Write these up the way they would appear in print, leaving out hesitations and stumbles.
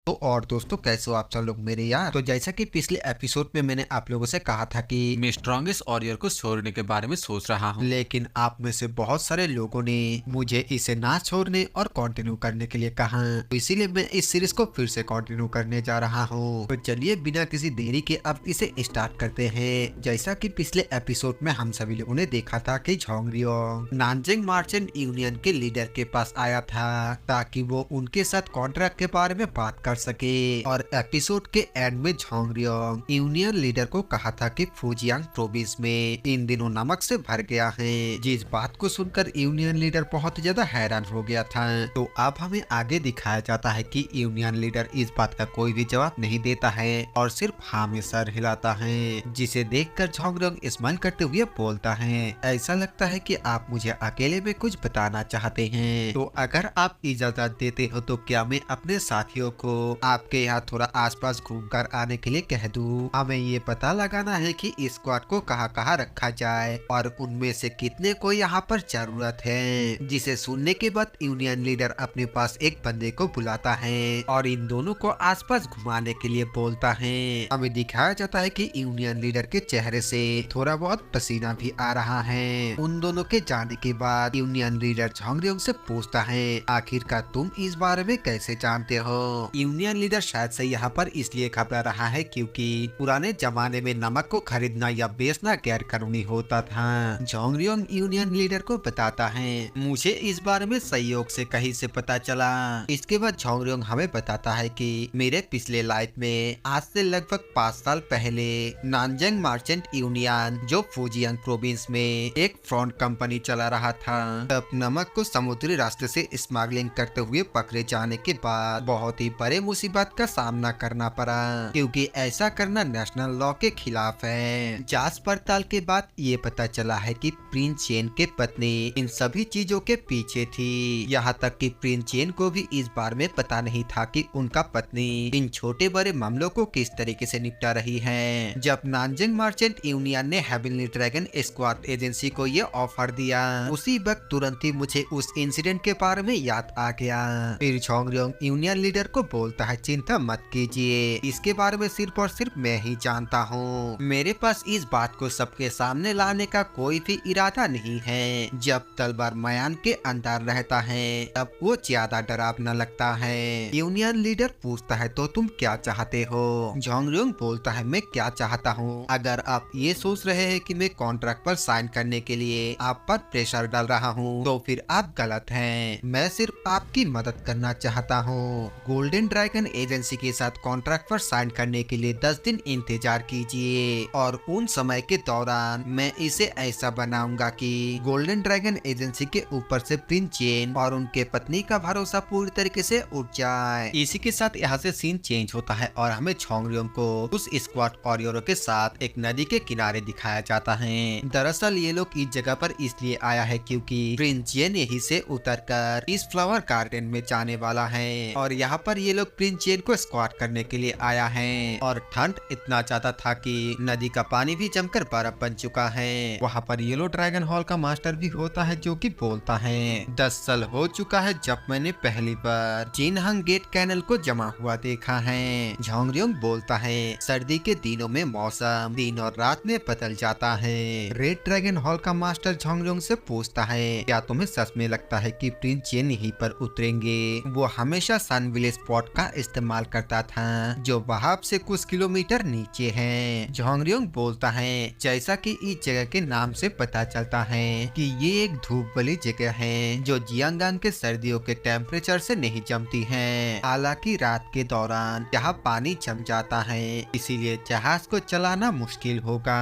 तो और दोस्तों कैसे हो आप सब लोग मेरे यार। तो जैसा कि पिछले एपिसोड में मैंने आप लोगों से कहा था कि मैं स्ट्रॉन्गेस्ट वॉरियर को छोड़ने के बारे में सोच रहा हूँ। लेकिन आप में से बहुत सारे लोगों ने मुझे इसे ना छोड़ने और कंटिन्यू करने के लिए कहा, तो इसीलिए मैं इस सीरीज को फिर से कंटिन्यू करने जा रहा हूँ। तो चलिए बिना किसी देरी के अब इसे स्टार्ट करते हैं। जैसा कि पिछले एपिसोड में हम सभी लोगों ने देखा था कि झोंगरियोंग नानजिंग मर्चेंट यूनियन के लीडर के पास आया था ताकि वो उनके साथ कॉन्ट्रैक्ट के बारे में बात कर सके। और एपिसोड के एंड में झोंगरियोंग यूनियन लीडर को कहा था कि फुजियांग प्रोविंस में इन दिनों नमक से भर गया है। जिस बात को सुनकर यूनियन लीडर बहुत ज्यादा हैरान हो गया था। तो अब हमें आगे दिखाया जाता है कि यूनियन लीडर इस बात का कोई भी जवाब नहीं देता है और सिर्फ हाँ में सर हिलाता है, जिसे देखकर झोंगरियोंग स्माइल करते हुए बोलता है, ऐसा लगता है कि आप मुझे अकेले में कुछ बताना चाहते हैं। तो अगर आप इजाजत देते हो तो क्या मैं अपने साथियों को आपके यहाँ थोड़ा आसपास घूमकर आने के लिए कह दूं? हमें ये पता लगाना है कि इस स्क्वाड को कहाँ रखा जाए और उनमें से कितने को यहाँ पर जरूरत है। जिसे सुनने के बाद यूनियन लीडर अपने पास एक बंदे को बुलाता है और इन दोनों को आसपास घुमाने के लिए बोलता है। हमें दिखाया जाता है कि यूनियन लीडर के चेहरे से थोड़ा बहुत पसीना भी आ रहा है। उन दोनों के जाने के बाद यूनियन लीडर झोंगरियोंग से पूछता है, आखिरकार तुम इस बारे में कैसे जानते हो? यूनियन लीडर शायद से यहाँ पर इसलिए घबरा रहा है क्योंकि पुराने जमाने में नमक को खरीदना या बेचना गैर कानूनी होता था। झोंगरियोंग यूनियन लीडर को बताता है, मुझे इस बारे में सहयोग से कहीं से पता चला। इसके बाद झोंगरियोंग हमें बताता है कि मेरे पिछले लाइफ में आज से लगभग 5 साल पहले नानजिंग मर्चेंट यूनियन जो फुजियांग प्रोविंस में एक फ्रॉड कंपनी चला रहा था, तब नमक को समुद्री रास्ते से स्मगलिंग करते हुए पकड़े जाने के बाद बहुत ही बड़े मुसीबत का सामना करना पड़ा क्योंकि ऐसा करना नेशनल लॉ के खिलाफ है। जांच पड़ताल के बाद ये पता चला है कि प्रिंस चेन के पत्नी इन सभी चीजों के पीछे थी। यहाँ तक कि प्रिंस चेन को भी इस बारे में पता नहीं था कि उनका पत्नी इन छोटे बड़े मामलों को किस तरीके से निपटा रही है। जब नानजिंग मर्चेंट यूनियन ने हेवनली ड्रैगन स्क्वाड एजेंसी को ये ऑफर दिया, उसी वक्त तुरंत ही मुझे उस इंसिडेंट के बारे में याद आ गया। फिर झोंगरियोंग यूनियन लीडर को बोलता है, चिंता मत कीजिए, इसके बारे में सिर्फ और सिर्फ मैं ही जानता हूँ। मेरे पास इस बात को सबके सामने लाने का कोई भी इरादा नहीं है। जब तलवार मयान के अंदर रहता है तब वो ज्यादा डरावना लगता है। यूनियन लीडर पूछता है, तो तुम क्या चाहते हो? झोंगरियोंग बोलता है, मैं क्या चाहता हूँ? अगर आप ये सोच रहे हैं कि मैं कॉन्ट्रैक्ट पर साइन करने के लिए आप पर प्रेशर डाल रहा हूँ तो फिर आप गलत हैं। मैं सिर्फ आपकी मदद करना चाहता हूँ। गोल्डन ड्रैगन एजेंसी के साथ कॉन्ट्रैक्ट पर साइन करने के लिए 10 दिन इंतजार कीजिए और उन समय के दौरान मैं इसे ऐसा बनाऊंगा कि गोल्डन ड्रैगन एजेंसी के ऊपर से प्रिंस चेन और उनके पत्नी का भरोसा पूरी तरीके से उठ जाए। इसी के साथ यहाँ से सीन चेंज होता है और हमें झोंगरियोंग को उस स्क्वाड वॉरियरों के साथ एक नदी के किनारे दिखाया जाता है। दरअसल ये लोग इस जगह पर इसलिए आया है क्योंकि प्रिंस चेन यहीं से उतरकर इस फ्लावर गार्डन में जाने वाला है और यहाँ पर ये लोग प्रिंस चेन को स्क्वाड करने के लिए आया है। और ठंड इतना ज्यादा था कि नदी का पानी भी जमकर बर्फ बन चुका है। वहाँ पर येलो ड्रैगन हॉल का मास्टर भी होता है जो कि बोलता है, 10 साल हो चुका है जब मैंने पहली बार जिनहंग गेट कैनल को जमा हुआ देखा है। झोंगरियोंग बोलता है, सर्दी के दिनों में मौसम दिन और रात में बदल जाता है। रेड ड्रैगन हॉल का मास्टर झोंगरियोंग से पूछता है, क्या तुम्हें सच में लगता है कि प्रिंस चेन यहीं पर उतरेंगे? वो हमेशा सन विलेज स्पॉट का इस्तेमाल करता था जो वहां से कुछ किलोमीटर नीचे है। झोंगरियोंग बोलता है, जैसा कि इस जगह के नाम से पता चलता है कि ये एक धूप वाली जगह है जो जियांगांग के सर्दियों के टेम्परेचर से नहीं जमती है। हालांकि रात के दौरान यहाँ पानी जम जाता है, इसीलिए जहाज को चलाना मुश्किल होगा।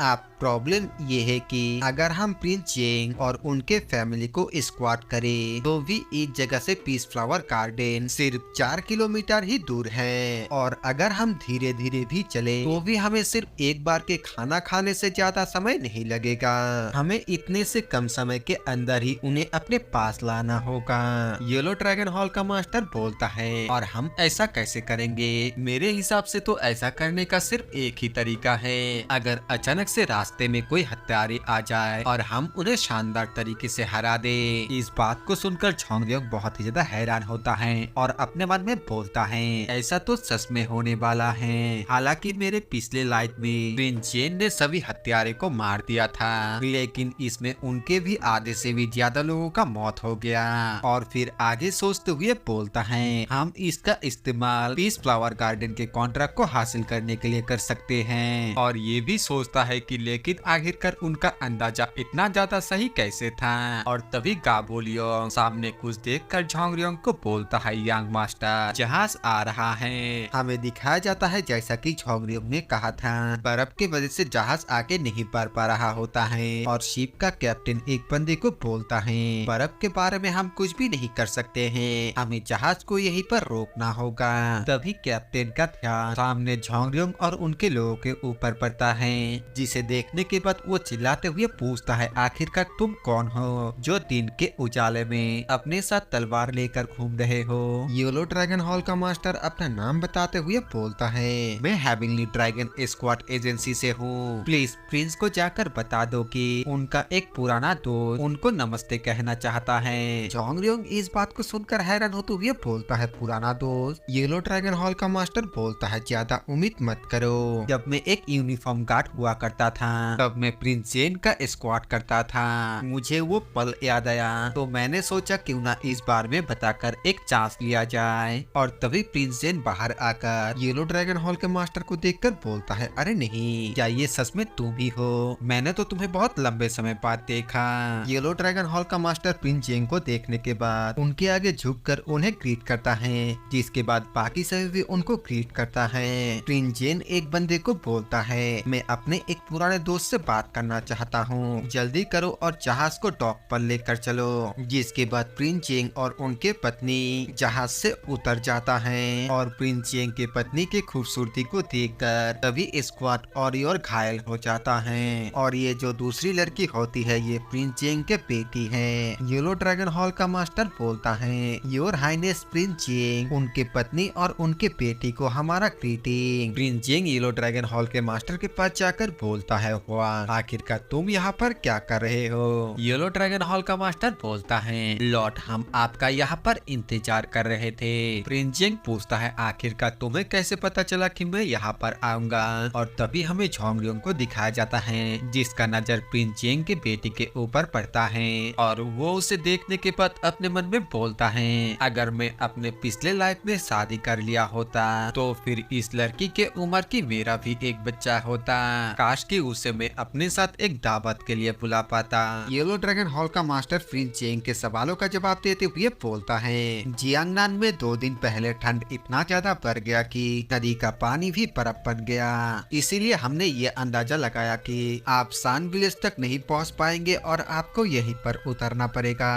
आप प्रॉब्लम ये है कि अगर हम प्रिंस चेन और उनके फैमिली को स्क्वाड करें तो भी इस जगह से पीस फ्लावर गार्डन सिर्फ 4 किलोमीटर ही दूर है और अगर हम धीरे धीरे भी चले तो भी हमें सिर्फ एक बार के खाना खाने से ज्यादा समय नहीं लगेगा। हमें इतने से कम समय के अंदर ही उन्हें अपने पास लाना होगा। येलो ड्रैगन हॉल का मास्टर बोलता है, और हम ऐसा कैसे करेंगे? मेरे हिसाब से तो ऐसा करने का सिर्फ एक ही तरीका है। अगर अचानक से रास्ते में कोई हत्यारे आ जाए और हम उन्हें शानदार तरीके से हरा दे। इस बात को सुनकर झोंगरियोंग बहुत ही ज्यादा हैरान होता है और अपने मन में बोलता है ऐसा तो सच में होने वाला है। हालांकि मेरे पिछले लाइफ में प्रिंस जेन ने सभी हत्यारे को मार दिया था, लेकिन इसमें उनके भी आधे से भी ज्यादा लोगों का मौत हो गया। और फिर आगे सोचते हुए बोलता है हम इसका इस्तेमाल पीस फ्लावर गार्डन के कॉन्ट्रैक्ट को हासिल करने के लिए कर सकते हैं। और ये भी सोचता है कि लेकिन आखिरकार उनका अंदाजा इतना ज्यादा सही कैसे था। और तभी गाबोलियोंग सामने कुछ देखकर झोंगरियोंग को बोलता है यंग मास्टर जहाज आ रहा है। हमें दिखाया जाता है जैसा कि झोंगरियोंग ने कहा था, बर्फ की वजह से जहाज आगे नहीं बढ़ पा रहा होता है। और शिप का कैप्टन एक बंदे को बोलता है बर्फ के बारे में हम कुछ भी नहीं कर सकते हैं, हमें जहाज को यहीं पर रोकना होगा। तभी कैप्टन का ध्यान सामने झोंगरियोंग और उनके लोगों के ऊपर पड़ता है, जिसे देखने के बाद वो चिल्लाते हुए पूछता है आखिरकार तुम कौन हो जो दिन के उजाले में अपने साथ तलवार लेकर घूम रहे हो। येलो ड्रैगन हॉल का मास्टर अपना नाम बताते हुए बोलता है मैं हेवनली ड्रैगन स्क्वाड एजेंसी से हूँ, प्लीज प्रिंस को जाकर बता दो कि उनका एक पुराना दोस्त उनको नमस्ते कहना चाहता है। झोंगरियोंग इस बात को सुनकर हैरान होते हुए बोलता है पुराना दोस्त। येलो ड्रैगन हॉल का मास्टर बोलता है ज्यादा उम्मीद मत करो, जब मैं एक यूनिफॉर्म गार्ड हुआ करता था तब मैं प्रिंस जेन का स्क्वाड करता था, मुझे वो पल याद आया तो मैंने सोचा क्यों ना इस बार में बताकर एक चांस लिया जाए। और तभी प्रिंस जेन बाहर आकर येलो ड्रैगन हॉल के मास्टर को देखकर बोलता है अरे नहीं, क्या ये सच में तुम ही हो? मैंने तो तुम्हें बहुत लंबे समय बाद देखा। येलो ड्रैगन हॉल का मास्टर प्रिंस जेन को देखने के बाद उनके आगे झुककर उन्हें ग्रीट करता है, जिसके बाद बाकी सभी भी उनको ग्रीट करता है। प्रिंस जेन एक बंदे को बोलता है मैं अपने एक पुराने दोस्त से बात करना चाहता हूँ, जल्दी करो और जहाज को डॉक पर लेकर चलो। जिसके बाद प्रिंस जेन और उनके पत्नी जहाज से उतर जाता है। और प्रिंस जेन के पत्नी की खूबसूरती को देखकर तभी स्क्वाड और घायल हो जाता है। और ये जो दूसरी लड़की होती है ये प्रिंस जेन के बेटी है। येलो ड्रैगन हॉल का मास्टर बोलता है योर हाइनेस प्रिंस जेन, उनके पत्नी और उनके बेटी को हमारा ग्रीटिंग। प्रिंस जेन येलो ड्रैगन हॉल के मास्टर के पास जाकर बोलता है वाह, आखिरकार तुम यहाँ पर क्या कर रहे हो? येलो ड्रैगन हॉल का मास्टर बोलता है लॉर्ड हम आपका यहाँ पर इंतजार कर रहे थे। प्रिंस जेन पूछता है आखिरकार तुम्हें कैसे पता चला कि मैं यहाँ पर आऊंगा? और तभी हमें झोंगरियोंग को दिखाया जाता है, जिसका नजर प्रिंस जेन के बेटी के ऊपर पड़ता है। और वो उसे देखने के बाद अपने मन में बोलता है अगर मैं अपने पिछले लाइफ में शादी कर लिया होता तो फिर इस लड़की के उम्र की मेरा भी एक बच्चा होता, काश कि उसे मैं अपने साथ एक दावत के लिए बुला पाता। येलो ड्रैगन हॉल का मास्टर प्रिंस जेन के सवालों का जवाब देते हुए बोलता है जियांगनान में 2 दिन पहले ठंड इतना ज्यादा बढ़ गया कि नदी का पानी भी बर्फ बन गया, इसीलिए हमने ये अंदाजा लगाया कि आप सान विलेज तक नहीं पहुंच पाएंगे और आपको यहीं पर उतरना पड़ेगा।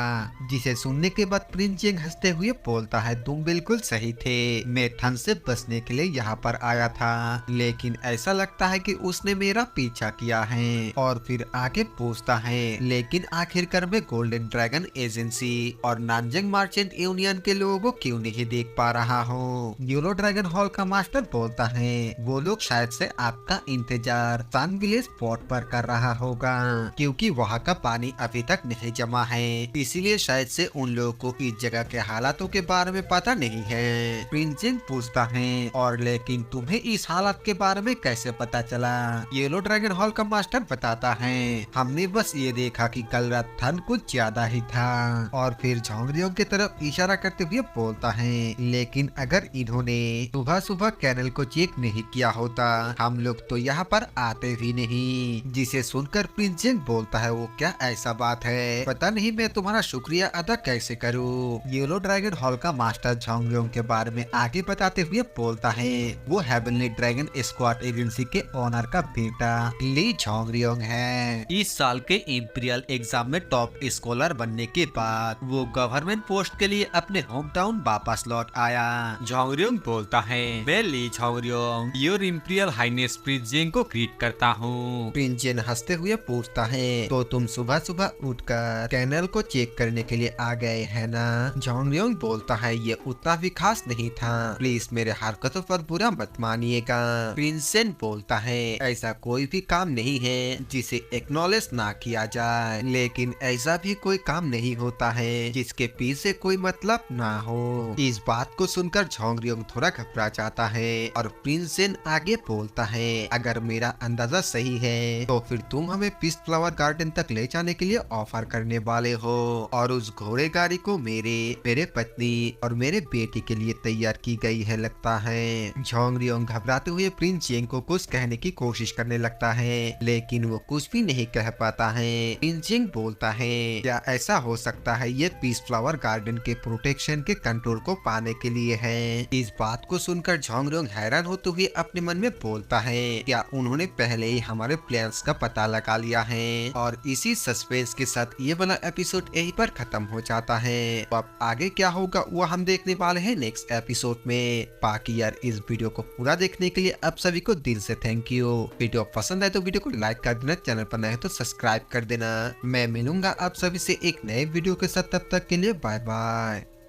जिसे सुनने के बाद प्रिंस जेन हंसते हुए बोलता है तुम बिल्कुल सही थे, मैं ठंड से बचने के लिए यहाँ पर आया था, लेकिन ऐसा लगता है कि उसने मेरा पीछा किया है। और फिर आगे पूछता है लेकिन आखिरकार मैं गोल्डन ड्रैगन एजेंसी और नानजंग मर्चेंट यूनियन के लोगों को क्यों नहीं देख पा रहा हूँ? येलो ड्रैगन हॉल का मास्टर बोलता है वो लोग शायद से आपका इंतजार सन विलेज पोर्ट पर कर रहा होगा, क्योंकि वहाँ का पानी अभी तक नहीं जमा है, इसीलिए शायद से उन लोगों को इस जगह के हालातों के बारे में पता नहीं है। प्रिंस जेन पूछता है और लेकिन तुम्हें इस हालात के बारे में कैसे पता चला? येलो ड्रैगन हॉल का मास्टर बताता है हमने बस ये देखा कि कल रात ठंड कुछ ज्यादा ही था। और फिर झोंगरियों की तरफ इशारा करते हुए बोलता है लेकिन अगर इन्होंने सुबह सुबह कैनल को चेक नहीं किया होता हम लोग तो यहाँ पर आते भी नहीं। जिसे सुनकर प्रिंस जेन बोलता है वो क्या ऐसा बात है, पता नहीं मैं तुम्हारा शुक्रिया अदा कैसे करूँ। येलो ड्रैगन हॉल का मास्टर झोंगरियों के बारे में आगे बताते हुए बोलता है वो हेवनली ड्रैगन स्क्वाड एजेंसी के ओनर का बेटा ली झोंगरियोंग है। इस साल के इंपीरियल एग्जाम में टॉप स्कॉलर बनने के बाद वो गवर्नमेंट पोस्ट के लिए अपने होम टाउन वापस लौट आया। झोंगरियोंग बोलता है मैं ली झोंगरियोंग योर इंपीरियल हाइनेस प्रिंस जेन को ग्रीट करता हूँ। प्रिंस जेन हंसते हुए पूछता है तो तुम सुबह सुबह उठकर कैनल को चेक करने के लिए आ गए है ना? झोंगरियोंग बोलता है ये उतना भी खास नहीं था, प्लीज मेरे हरकतों पर बुरा मत मानिएगा। प्रिंस जेन बोलता है ऐसा कोई भी काम नहीं है जिसे एक्नॉलेज ना किया जाए, लेकिन ऐसा भी कोई काम नहीं होता है जिसके पीछे कोई मतलब ना हो। इस बात बात को सुनकर झोंगरियोंग थोड़ा घबरा जाता है और प्रिंस जेन आगे बोलता है, अगर मेरा अंदाजा सही है तो फिर तुम हमें पीस फ्लावर गार्डन तक ले जाने के लिए ऑफर करने वाले हो और उस घोड़े गाड़ी को मेरे पत्नी और मेरे बेटी के लिए तैयार की गई है लगता है। झोंगरियोंग घबराते हुए प्रिंस जेन को कुछ कहने की कोशिश करने लगता है, लेकिन वो कुछ भी नहीं कह पाता है। प्रिंस जेन बोलता है, क्या ऐसा हो सकता है ये पीस फ्लावर गार्डन के प्रोटेक्शन के कंट्रोल को पाने के लिए है। इस बात को सुनकर झोंगरियोंग हैरान होते हुए अपने मन में बोलता है, क्या उन्होंने पहले ही हमारे प्लान्स का पता लगा लिया है। और इसी सस्पेंस के साथ ये वाला एपिसोड यहीं पर खत्म हो जाता है। तो अब आगे क्या होगा वो हम देखने वाले हैं नेक्स्ट एपिसोड में। बाकी यार इस वीडियो को पूरा देखने के लिए आप सभी को दिल से थैंक यू। वीडियो पसंद आए तो वीडियो को लाइक कर देना, चैनल पर नए तो सब्सक्राइब कर देना। मैं मिलूंगा आप सभी से एक नए वीडियो के साथ, तब तक के लिए बाय बाय।